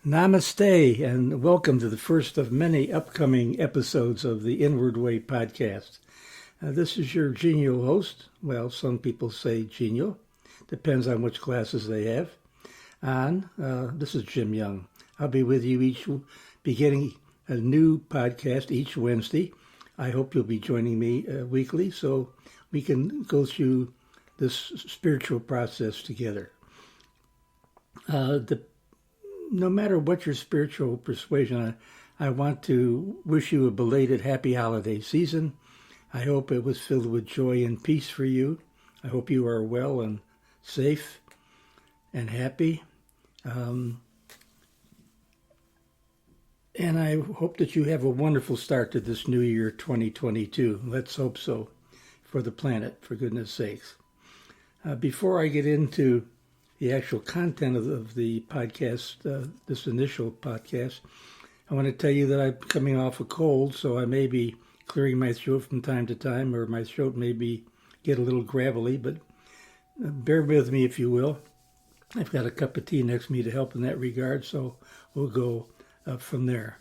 Namaste, and welcome to the first of many upcoming episodes of the Inward Way podcast. This is your genial host. Well, some people say genial. Depends on which classes they have. This is Jim Young. I'll be with you beginning a new podcast each Wednesday. I hope you'll be joining me weekly so we can go through this spiritual process together. No matter what your spiritual persuasion, I want to wish you a belated happy holiday season. I hope it was filled with joy and peace for you. I hope you are well and safe and happy. And I hope that you have a wonderful start to this new year, 2022. Let's hope so for the planet, for goodness sakes. Before I get into the actual content of the podcast, this initial podcast, I want to tell you that I'm coming off a cold, so I may be clearing my throat from time to time, or my throat may get a little gravelly, but bear with me if you will. I've got a cup of tea next to me to help in that regard, so we'll go from there.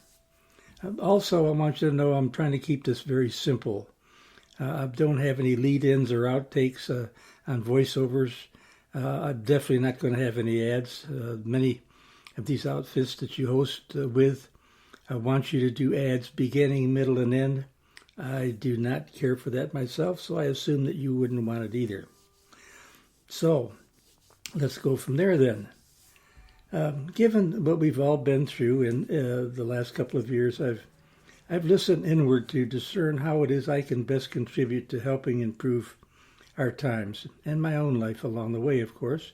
Also, I want you to know I'm trying to keep this very simple. I don't have any lead-ins or outtakes on voiceovers. I'm definitely not going to have any ads. Many of these outfits that you host with, I want you to do ads beginning, middle, and end. I do not care for that myself, so I assume that you wouldn't want it either. So let's go from there then. Given what we've all been through in the last couple of years, I've listened inward to discern how it is I can best contribute to helping improve our times and my own life along the way, of course.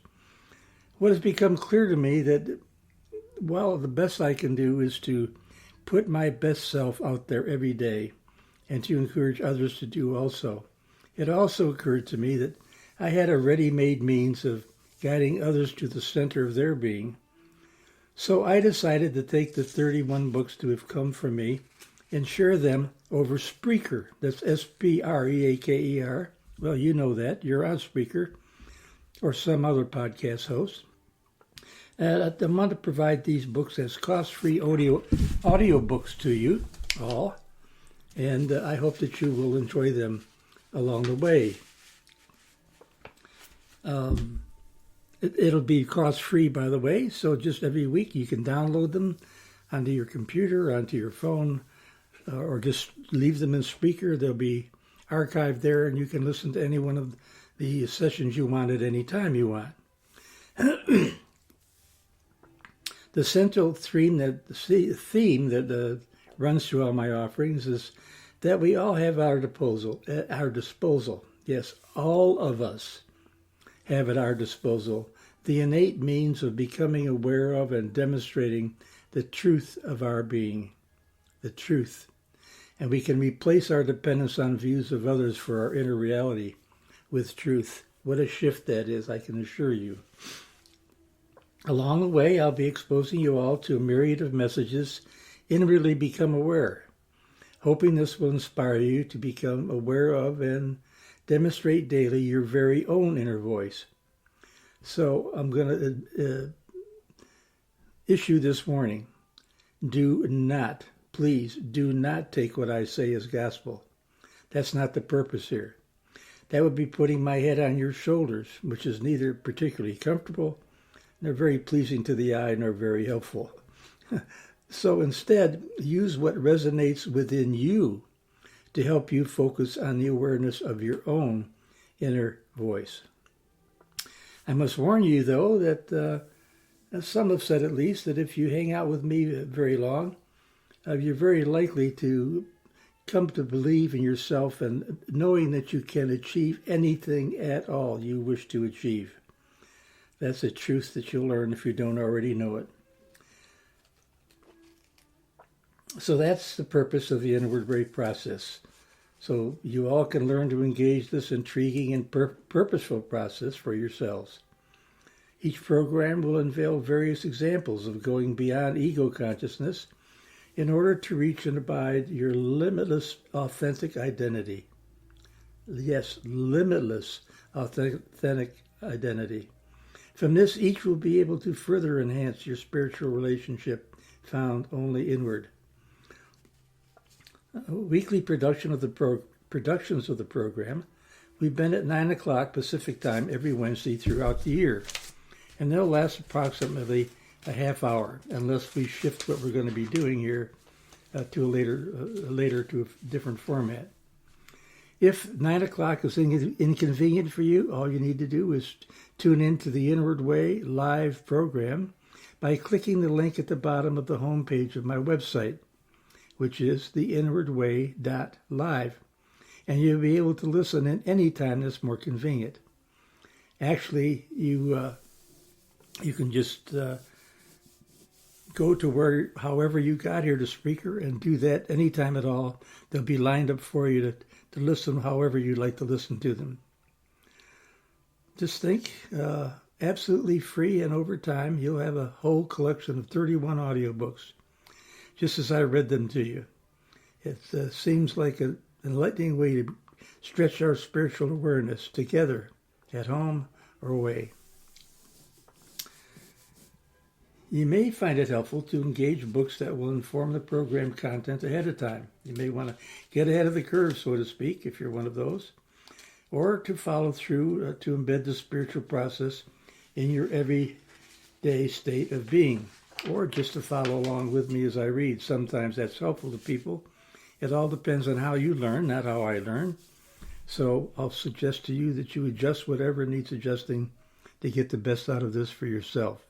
What has become clear to me that, well, the best I can do is to put my best self out there every day and to encourage others to do also. It also occurred to me that I had a ready-made means of guiding others to the center of their being. So I decided to take the 31 books to have come from me and share them over Spreaker. That's Spreaker. Well, you know that. You're on Spreaker or some other podcast host. I want to provide these books as cost-free audio books to you all, and I hope that you will enjoy them along the way. It'll be cost-free, by the way, so just every week you can download them onto your computer, onto your phone, or just leave them in Spreaker. They'll be archived there, and you can listen to any one of the sessions you want at any time you want. The central theme that runs through all my offerings is that we all have at our disposal. Yes, all of us have at our disposal the innate means of becoming aware of and demonstrating the truth of our being, the truth. And we can replace our dependence on views of others for our inner reality with truth. What a shift that is, I can assure you. Along the way, I'll be exposing you all to a myriad of messages inwardly become aware, hoping this will inspire you to become aware of and demonstrate daily your very own inner voice. So I'm going to issue this warning. Please do not take what I say as gospel. That's not the purpose here. That would be putting my head on your shoulders, which is neither particularly comfortable, nor very pleasing to the eye, nor very helpful. So instead, use what resonates within you to help you focus on the awareness of your own inner voice. I must warn you, though, that some have said at least that if you hang out with me very long, you're very likely to come to believe in yourself and knowing that you can achieve anything at all you wish to achieve. That's a truth that you'll learn if you don't already know it. So that's the purpose of the Inward Way process. So you all can learn to engage this intriguing and purposeful process for yourselves. Each program will unveil various examples of going beyond ego consciousness in order to reach and abide your limitless authentic identity. Yes, limitless authentic identity. From this, each will be able to further enhance your spiritual relationship found only inward. Weekly productions of the program. We've been at 9 o'clock Pacific time every Wednesday throughout the year, and they'll last approximately a half hour, unless we shift what we're going to be doing here to later to a different format. If 9 o'clock is inconvenient for you, all you need to do is tune in to the Inward Way live program by clicking the link at the bottom of the home page of my website, which is theinwardway.live, and you'll be able to listen at any time that's more convenient. Actually, you can just go to however you got here to Spreaker and do that anytime at all. They'll be lined up for you to listen however you'd like to listen to them. Just think, absolutely free, and over time you'll have a whole collection of 31 audiobooks, just as I read them to you. It seems like an enlightening way to stretch our spiritual awareness together, at home or away. You may find it helpful to engage books that will inform the program content ahead of time. You may want to get ahead of the curve, so to speak, if you're one of those, or to follow through to embed the spiritual process in your everyday state of being, or just to follow along with me as I read. Sometimes that's helpful to people. It all depends on how you learn, not how I learn. So I'll suggest to you that you adjust whatever needs adjusting to get the best out of this for yourself.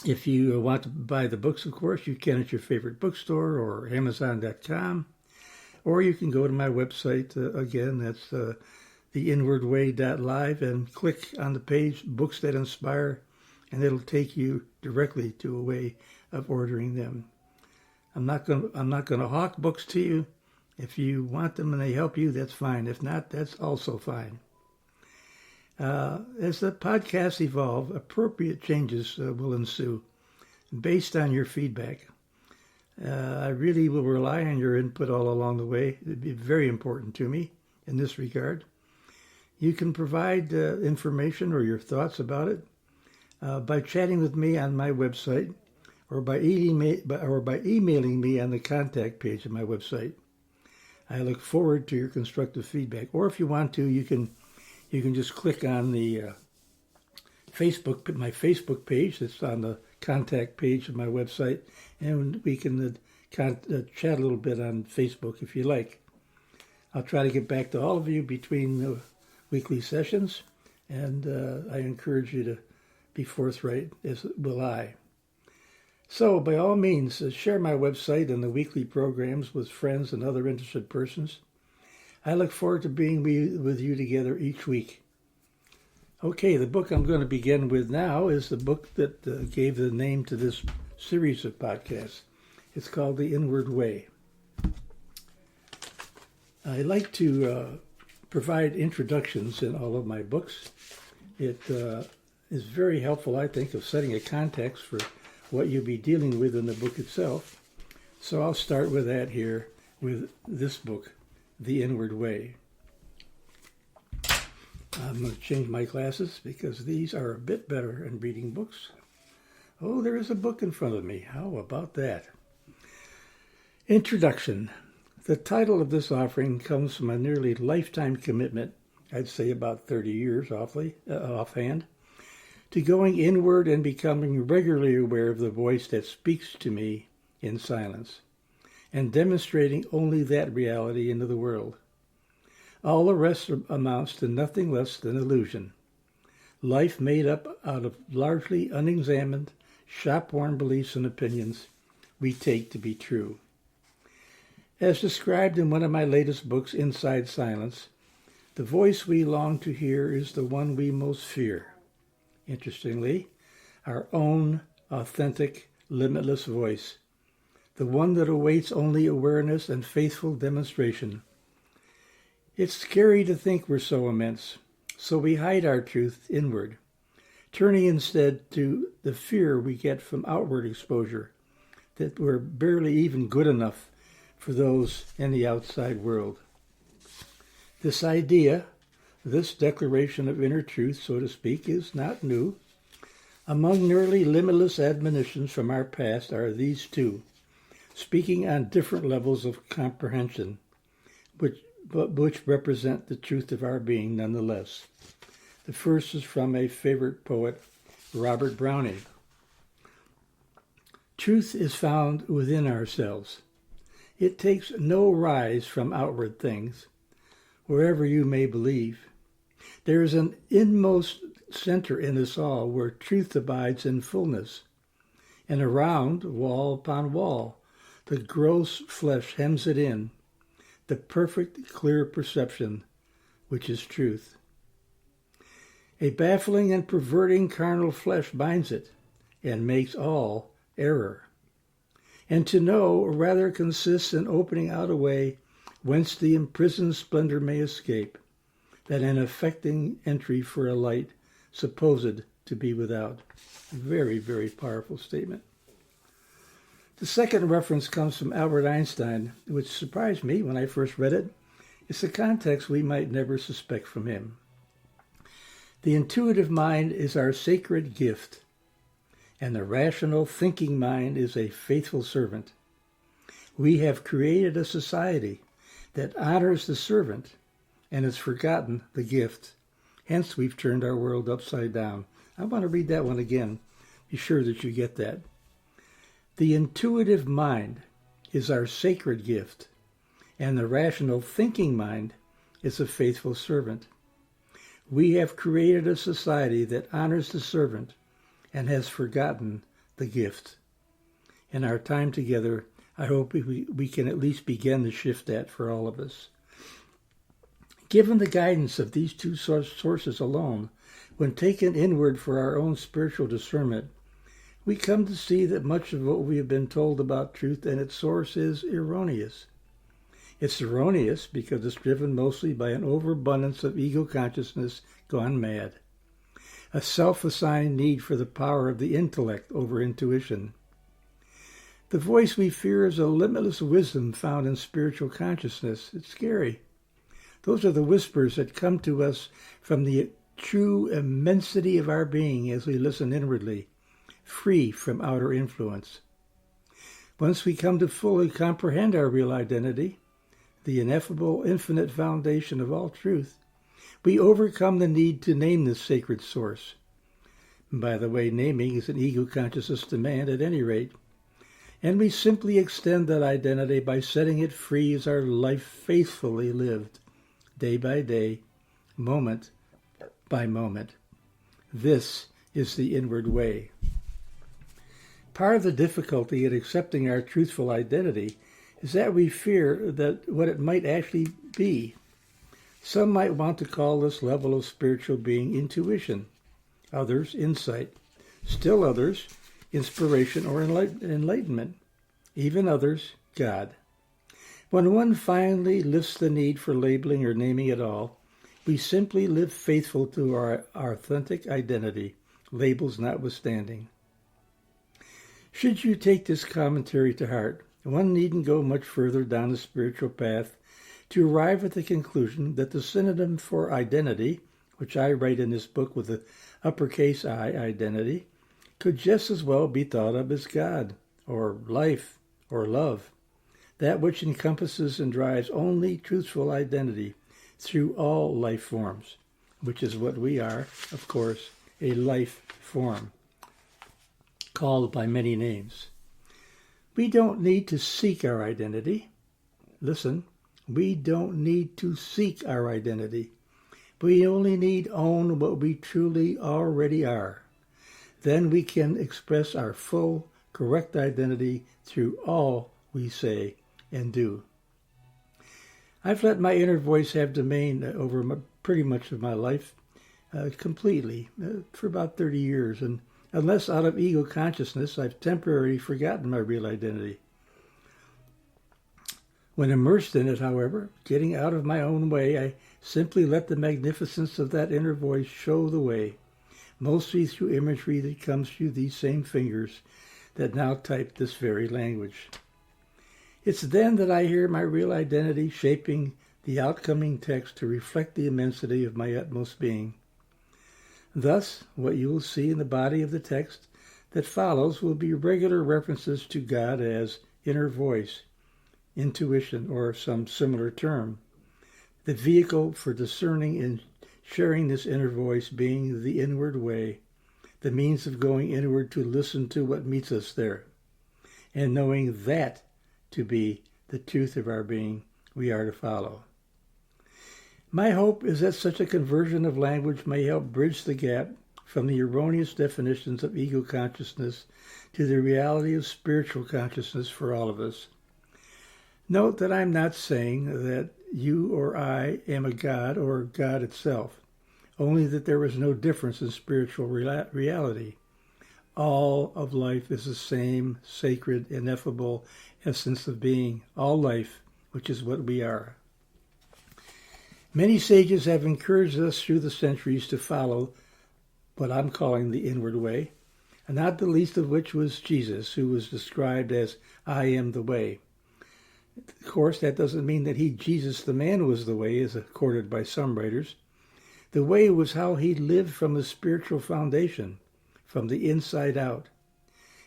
If you want to buy the books, of course, you can at your favorite bookstore or Amazon.com, or you can go to my website, again, that's theinwardway.live, and click on the page, Books That Inspire, and it'll take you directly to a way of ordering them. I'm not going to hawk books to you. If you want them and they help you, that's fine. If not, that's also fine. As the podcasts evolve, appropriate changes will ensue based on your feedback. I really will rely on your input all along the way. It'd be very important to me in this regard. You can provide information or your thoughts about it by chatting with me on my website, or by emailing me on the contact page of my website. I look forward to your constructive feedback. Or if you want to, you can just click on the my Facebook page that's on the contact page of my website, and we can chat a little bit on Facebook if you like. I'll try to get back to all of you between the weekly sessions, and I encourage you to be forthright, as will I. So, by all means, share my website and the weekly programs with friends and other interested persons. I look forward to being with you together each week. Okay, the book I'm going to begin with now is the book that gave the name to this series of podcasts. It's called The Inward Way. I like to provide introductions in all of my books. It is very helpful, I think, of setting a context for what you'll be dealing with in the book itself. So I'll start with that here with this book, The Inward Way. I'm going to change my glasses because these are a bit better in reading books. Oh, there is a book in front of me. How about that? Introduction. The title of this offering comes from a nearly lifetime commitment, I'd say about 30 years offhand, to going inward and becoming regularly aware of the voice that speaks to me in silence, and demonstrating only that reality into the world. All the rest amounts to nothing less than illusion. Life made up out of largely unexamined, shop-worn beliefs and opinions we take to be true. As described in one of my latest books, Inside Silence, the voice we long to hear is the one we most fear. Interestingly, our own authentic, limitless voice, the one that awaits only awareness and faithful demonstration. It's scary to think we're so immense, so we hide our truth inward, turning instead to the fear we get from outward exposure, that we're barely even good enough for those in the outside world. This idea This declaration of inner truth, so to speak, is not new. Among nearly limitless admonitions from our past are these two, speaking on different levels of comprehension, which represent the truth of our being nonetheless. The first is from a favorite poet, Robert Browning. Truth is found within ourselves. It takes no rise from outward things, wherever you may believe. There is an inmost center in us all where truth abides in fullness, and around, wall upon wall, the gross flesh hems it in, the perfect, clear perception, which is truth. A baffling and perverting carnal flesh binds it, and makes all error. And to know rather consists in opening out a way whence the imprisoned splendor may escape, than in effecting entry for a light supposed to be without. Very, very powerful statement. The second reference comes from Albert Einstein, which surprised me when I first read it. It's a context we might never suspect from him. The intuitive mind is our sacred gift, and the rational thinking mind is a faithful servant. We have created a society that honors the servant and has forgotten the gift. Hence, we've turned our world upside down. I want to read that one again. Be sure that you get that. The intuitive mind is our sacred gift, and the rational thinking mind is a faithful servant. We have created a society that honors the servant and has forgotten the gift. In our time together, I hope we can at least begin to shift that for all of us. Given the guidance of these two sources alone, when taken inward for our own spiritual discernment, we come to see that much of what we have been told about truth and its source is erroneous. It's erroneous because it's driven mostly by an overabundance of ego consciousness gone mad, a self-assigned need for the power of the intellect over intuition. The voice we fear is a limitless wisdom found in spiritual consciousness. It's scary. Those are the whispers that come to us from the true immensity of our being as we listen inwardly, free from outer influence. Once we come to fully comprehend our real identity, the ineffable, infinite foundation of all truth, we overcome the need to name this sacred source. By the way, naming is an ego consciousness demand at any rate. And we simply extend that identity by setting it free as our life faithfully lived, day by day, moment by moment. This is the inward way. Part of the difficulty in accepting our truthful identity is that we fear that what it might actually be. Some might want to call this level of spiritual being intuition, others insight, still others inspiration or enlightenment, even others God. When one finally lifts the need for labeling or naming at all, we simply live faithful to our authentic identity, labels notwithstanding. Should you take this commentary to heart, one needn't go much further down the spiritual path to arrive at the conclusion that the synonym for identity, which I write in this book with the uppercase I, identity, could just as well be thought of as God, or life, or love, that which encompasses and drives only truthful identity through all life forms, which is what we are, of course, a life form, called by many names. We don't need to seek our identity. Listen, we don't need to seek our identity. We only need own what we truly already are. Then we can express our full, correct identity through all we say and do. I've let my inner voice have domain over pretty much of my life, completely, for about 30 years, and unless out of ego consciousness, I've temporarily forgotten my real identity. When immersed in it, however, getting out of my own way, I simply let the magnificence of that inner voice show the way, mostly through imagery that comes through these same fingers that now type this very language. It's then that I hear my real identity shaping the outcoming text to reflect the immensity of my utmost being. Thus, what you will see in the body of the text that follows will be regular references to God as inner voice, intuition, or some similar term. The vehicle for discerning and sharing this inner voice being the inward way, the means of going inward to listen to what meets us there, and knowing that to be the truth of our being we are to follow. My hope is that such a conversion of language may help bridge the gap from the erroneous definitions of ego consciousness to the reality of spiritual consciousness for all of us. Note that I'm not saying that you or I am a God or God itself, only that there is no difference in spiritual reality. All of life is the same sacred, ineffable essence of being, all life, which is what we are. Many sages have encouraged us through the centuries to follow what I'm calling the inward way, and not the least of which was Jesus, who was described as, I am the way. Of course, that doesn't mean that Jesus the man, was the way, as accorded by some writers. The way was how he lived from a spiritual foundation, from the inside out,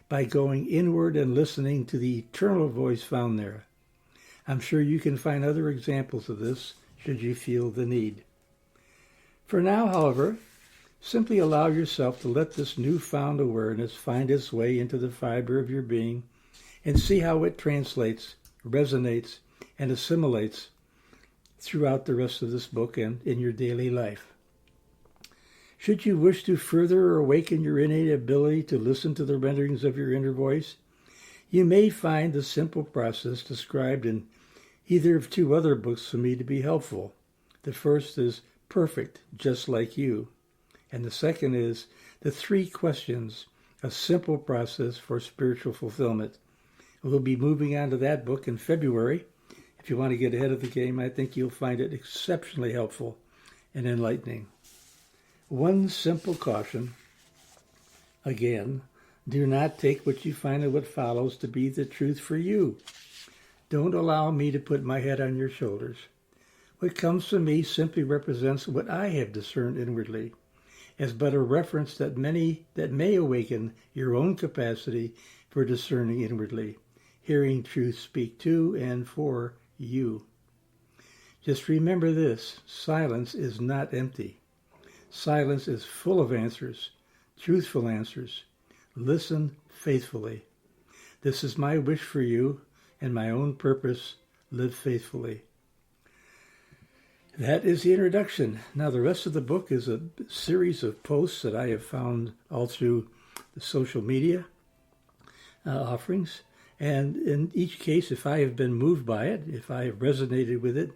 by going inward and listening to the eternal voice found there. I'm sure you can find other examples of this, should you feel the need. For now, however, simply allow yourself to let this newfound awareness find its way into the fiber of your being and see how it translates, resonates, and assimilates throughout the rest of this book and in your daily life. Should you wish to further awaken your innate ability to listen to the renderings of your inner voice, you may find the simple process described in either of two other books for me to be helpful. The first is Perfect, Just Like You, and the second is The 3 Questions, a simple process for spiritual fulfillment. We'll be moving on to that book in February. If you want to get ahead of the game, I think you'll find it exceptionally helpful and enlightening. One simple caution. Again, do not take what you find in what follows to be the truth for you. Don't allow me to put my head on your shoulders. What comes from me simply represents what I have discerned inwardly, as but a reference that may awaken your own capacity for discerning inwardly, hearing truth speak to and for you. Just remember this, silence is not empty. Silence is full of answers, truthful answers. Listen faithfully. This is my wish for you and my own purpose. Live faithfully. That is the introduction. Now the rest of the book is a series of posts that I have found all through the social media offerings. And in each case, if I have been moved by it, if I have resonated with it,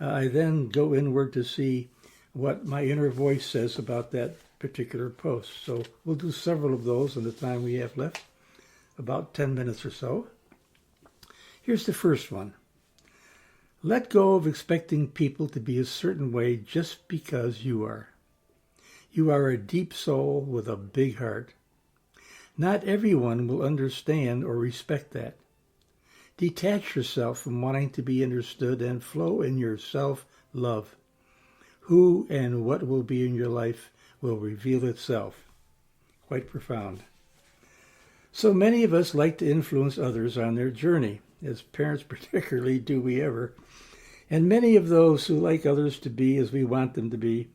I then go inward to see what my inner voice says about that particular post. So we'll do several of those in the time we have left, about 10 minutes or so. Here's the first one. Let go of expecting people to be a certain way just because you are. You are a deep soul with a big heart. Not everyone will understand or respect that. Detach yourself from wanting to be understood and flow in your self-love. Who and what will be in your life will reveal itself. Quite profound. So many of us like to influence others on their journey. As parents particularly, do we ever. And many of those who like others to be as we want them to be,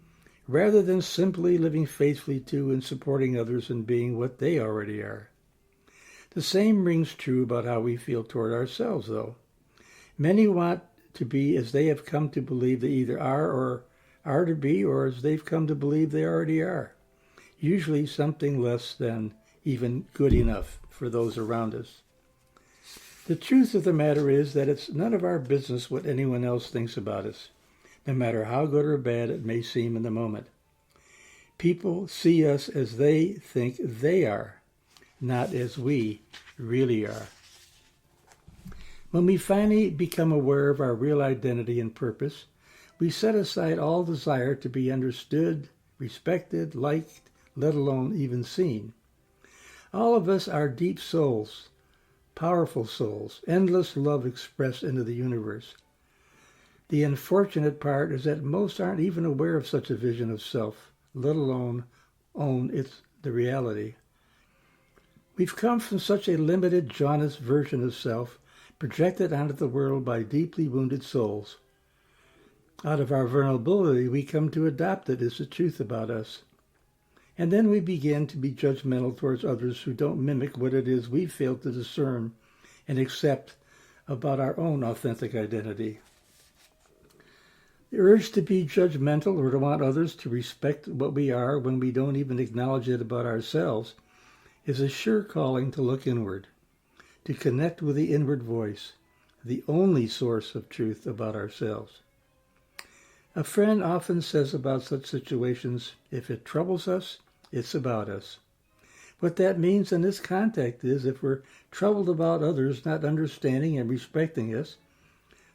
rather than simply living faithfully to and supporting others and being what they already are. The same rings true about how we feel toward ourselves, though. Many want to be as they have come to believe they either are or are to be, or as they've come to believe they already are. Usually something less than even good enough for those around us. The truth of the matter is that it's none of our business what anyone else thinks about us, no matter how good or bad it may seem in the moment. People see us as they think they are, not as we really are. When we finally become aware of our real identity and purpose, we set aside all desire to be understood, respected, liked, let alone even seen. All of us are deep souls, powerful souls, endless love expressed into the universe. The unfortunate part is that most aren't even aware of such a vision of self, let alone own the reality. We've come from such a limited, jaundiced version of self, projected onto the world by deeply wounded souls. Out of our vulnerability, we come to adopt it as the truth about us. And then we begin to be judgmental towards others who don't mimic what it is we fail to discern and accept about our own authentic identity. The urge to be judgmental or to want others to respect what we are when we don't even acknowledge it about ourselves is a sure calling to look inward, to connect with the inward voice, the only source of truth about ourselves. A friend often says about such situations, if it troubles us, it's about us. What that means in this context is if we're troubled about others not understanding and respecting us,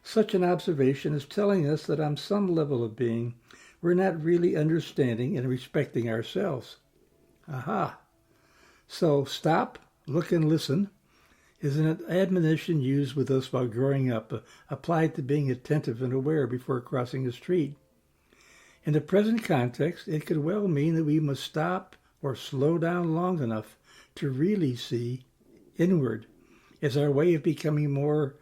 such an observation is telling us that on some level of being, we're not really understanding and respecting ourselves. Aha! So stop, look, and listen is an admonition used with us while growing up, applied to being attentive and aware before crossing the street. In the present context, it could well mean that we must stop or slow down long enough to really see inward as our way of becoming more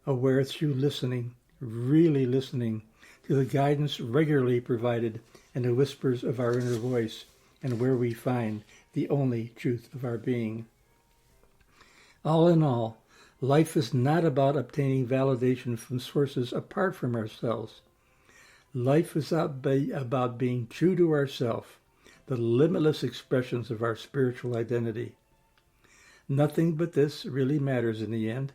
aware through listening, really listening to the guidance regularly provided in the whispers of our inner voice and where we find the only truth of our being. All in all, life is not about obtaining validation from sources apart from ourselves. Life is about being true to ourselves, the limitless expressions of our spiritual identity. Nothing but this really matters in the end,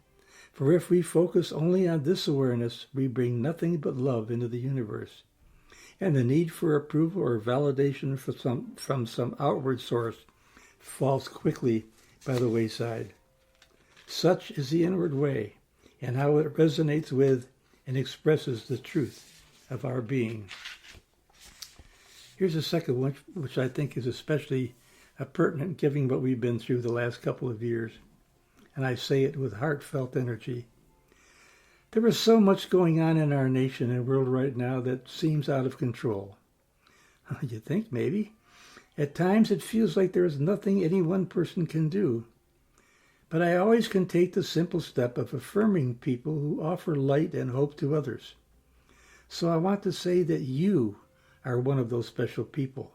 for if we focus only on this awareness, we bring nothing but love into the universe, and the need for approval or validation from some outward source falls quickly by the wayside. Such is the inward way, and how it resonates with and expresses the truth of our being. Here's a second one, which I think is especially pertinent given what we've been through the last couple of years, and I say it with heartfelt energy. There is so much going on in our nation and world right now that seems out of control. You think, maybe? At times it feels like there is nothing any one person can do. But I always can take the simple step of affirming people who offer light and hope to others. So I want to say that you are one of those special people.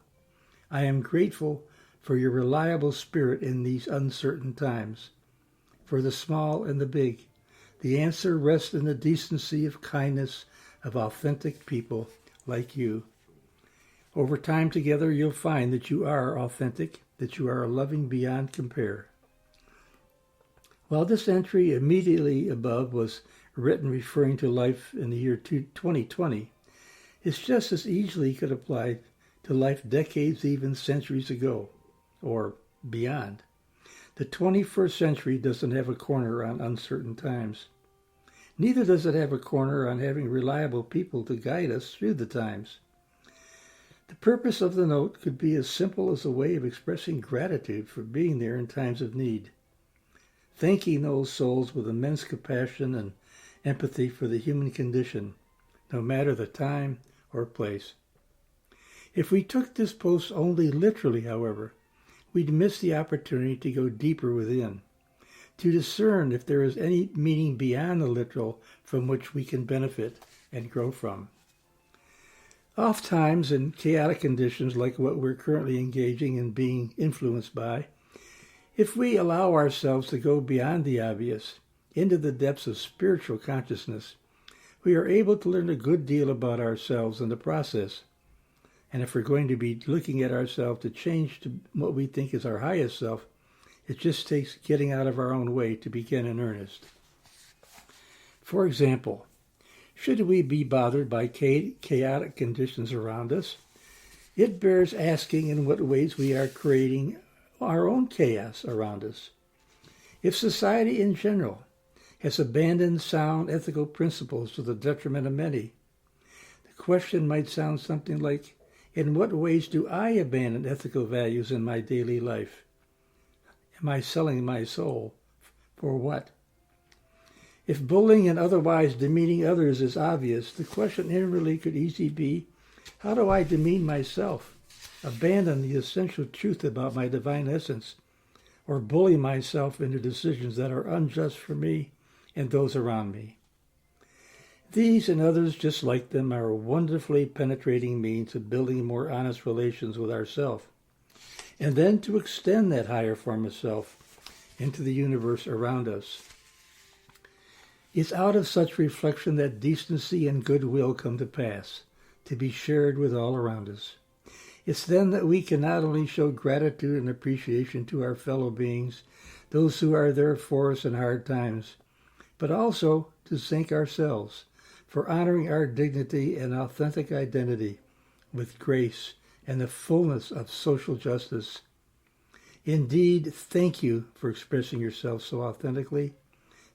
I am grateful for your reliable spirit in these uncertain times. For the small and the big, the answer rests in the decency of kindness of authentic people like you. Over time together, you'll find that you are authentic, that you are loving beyond compare. While this entry immediately above was written referring to life in the year 2020, it's just as easily could apply to life decades, even centuries ago, or beyond. The 21st century doesn't have a corner on uncertain times. Neither does it have a corner on having reliable people to guide us through the times. The purpose of the note could be as simple as a way of expressing gratitude for being there in times of need, thanking those souls with immense compassion and empathy for the human condition, no matter the time or place. If we took this post only literally, however, we'd miss the opportunity to go deeper within, to discern if there is any meaning beyond the literal from which we can benefit and grow from. Oftentimes, in chaotic conditions like what we're currently engaging in being influenced by, if we allow ourselves to go beyond the obvious, into the depths of spiritual consciousness, we are able to learn a good deal about ourselves in the process. And if we're going to be looking at ourselves to change to what we think is our highest self, it just takes getting out of our own way to begin in earnest. For example, should we be bothered by chaotic conditions around us, it bears asking in what ways we are creating our own chaos around us. If society in general has abandoned sound ethical principles to the detriment of many, the question might sound something like, in what ways do I abandon ethical values in my daily life? Am I selling my soul for what? If bullying and otherwise demeaning others is obvious, the question inwardly could easily be, how do I demean myself, abandon the essential truth about my divine essence, or bully myself into decisions that are unjust for me and those around me? These and others just like them are a wonderfully penetrating means of building more honest relations with ourselves, and then to extend that higher form of self into the universe around us. It's out of such reflection that decency and goodwill come to pass, to be shared with all around us. It's then that we can not only show gratitude and appreciation to our fellow beings, those who are there for us in hard times, but also to thank ourselves for honoring our dignity and authentic identity with grace and the fullness of social justice. Indeed, thank you for expressing yourself so authentically.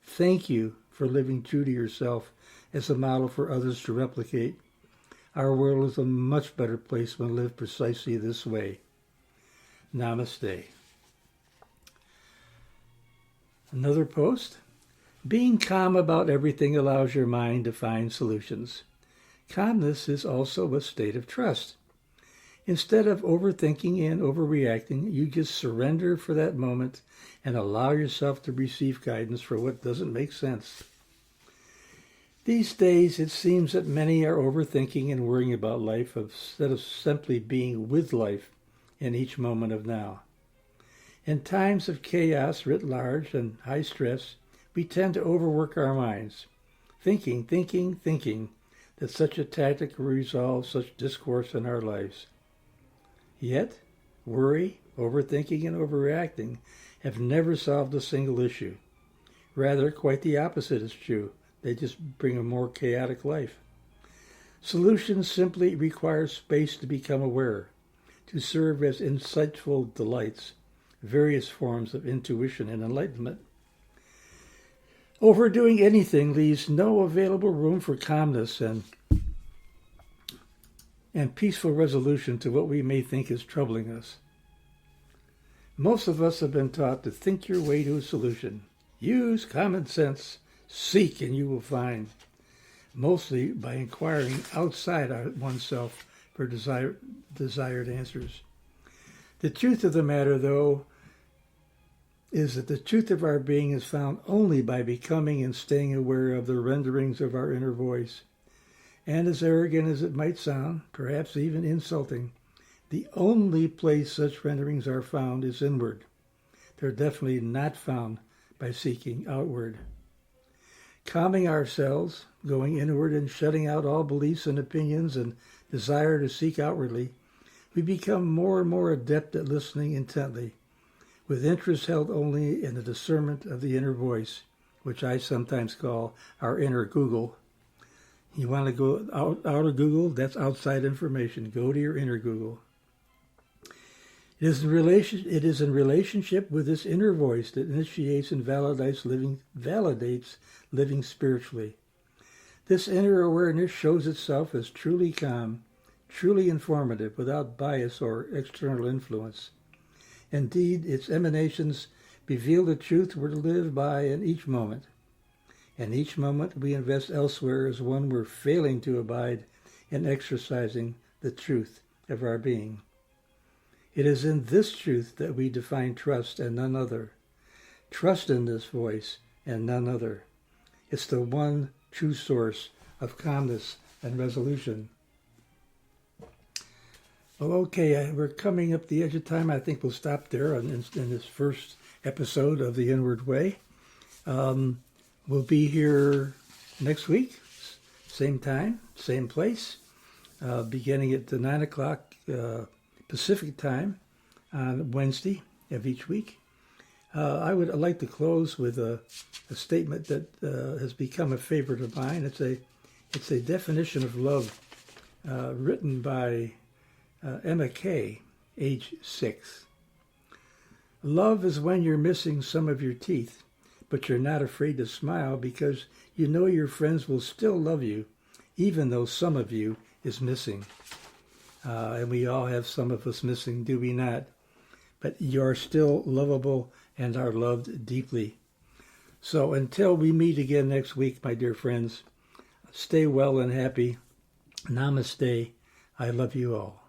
Thank you for living true to yourself as a model for others to replicate. Our world is a much better place when lived precisely this way. Namaste. Another post. Being calm about everything allows your mind to find solutions. Calmness is also a state of trust. Instead of overthinking and overreacting, you just surrender for that moment and allow yourself to receive guidance for what doesn't make sense. These days, it seems that many are overthinking and worrying about life instead of simply being with life in each moment of now. In times of chaos writ large and high stress, we tend to overwork our minds, thinking that such a tactic will resolve such discourse in our lives. Yet, worry, overthinking, and overreacting have never solved a single issue. Rather, quite the opposite is true. They just bring a more chaotic life. Solutions simply require space to become aware, to serve as insightful delights, various forms of intuition and enlightenment. Overdoing anything leaves no available room for calmness and peaceful resolution to what we may think is troubling us. Most of us have been taught to think your way to a solution. Use common sense. Seek and you will find, mostly by inquiring outside oneself for desired answers. The truth of the matter, though, is that the truth of our being is found only by becoming and staying aware of the renderings of our inner voice. And as arrogant as it might sound, perhaps even insulting, the only place such renderings are found is inward. They're definitely not found by seeking outward. Calming ourselves, going inward and shutting out all beliefs and opinions and desire to seek outwardly, we become more and more adept at listening intently, with interest held only in the discernment of the inner voice, which I sometimes call our inner Google. You want to go out of Google? That's outside information. Go to your inner Google. It is in relationship with this inner voice that initiates and validates living spiritually. This inner awareness shows itself as truly calm, truly informative, without bias or external influence. Indeed, its emanations reveal the truth we're to live by in each moment. And each moment we invest elsewhere is one we're failing to abide in exercising the truth of our being. It is in this truth that we define trust and none other. Trust in this voice and none other. It's the one true source of calmness and resolution. Well, okay, we're coming up the edge of time. I think we'll stop there in this first episode of The Inward Way. We'll be here next week, same time, same place, beginning at 9 o'clock Pacific time on Wednesday of each week. I would like to close with a statement that has become a favorite of mine. It's a definition of love written by Emma Kay, age 6. Love is when you're missing some of your teeth, but you're not afraid to smile because you know your friends will still love you, even though some of you is missing. And we all have some of us missing, do we not? But you're still lovable and are loved deeply. So until we meet again next week, my dear friends, stay well and happy. Namaste. I love you all.